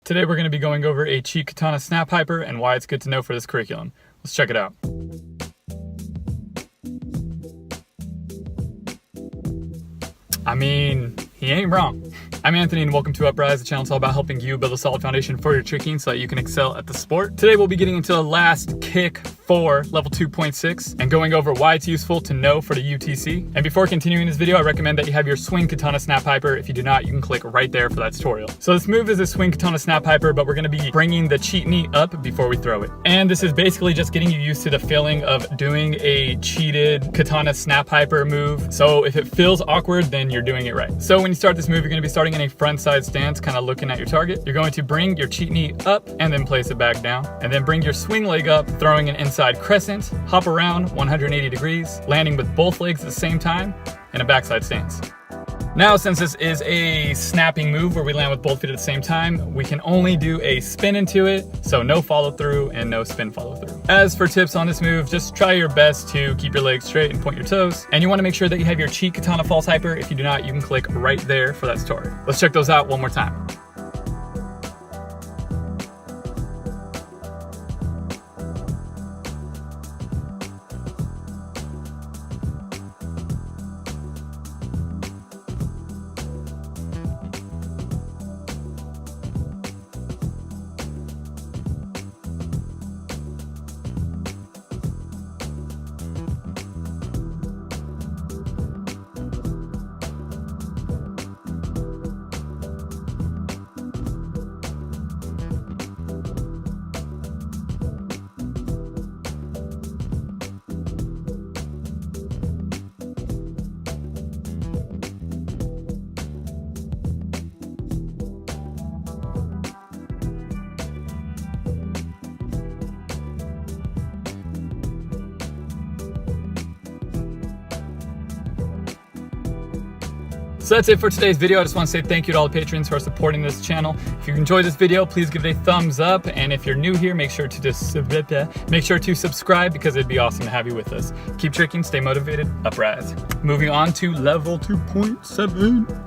Today we're going to be going over a Cheat Katana snap hyper and why it's good to know for this curriculum. Let's check it out. I mean, he ain't wrong. I'm Anthony and welcome to Upraiz, the channel that's all about helping you build a solid foundation for your tricking so that you can excel at the sport. Today we'll be getting into the last kick for level 2.6 and going over why it's useful to know for the UTC. And before continuing this video, I recommend that you have your swing katana snap hyper. If you do not, you can click right there for that tutorial. So this move is a swing katana snap hyper, but we're gonna be bringing the cheat knee up before we throw it. And this is basically just getting you used to the feeling of doing a cheated katana snap hyper move. So if it feels awkward, then you're doing it right. So when you start this move, you're gonna be starting in a front side stance, kind of looking at your target. You're going to bring your cheat knee up and then place it back down. And then bring your swing leg up, throwing an inside crescent, hop around 180 degrees, landing with both legs at the same time, in a backside stance. Now, since this is a snapping move where we land with both feet at the same time, we can only do a spin into it, so no follow through and no spin follow through. As for tips on this move, just try your best to keep your legs straight and point your toes. And you want to make sure that you have your Cheat Katana false hyper. If you do not, you can click right there for that tutorial. Let's check those out one more time. So that's it for today's video. I just want to say thank you to all the patrons who are supporting this channel. If you enjoyed this video, please give it a thumbs up. And if you're new here, make sure to subscribe because it'd be awesome to have you with us. Keep tricking, stay motivated, Upraiz. Moving on to level 2.7.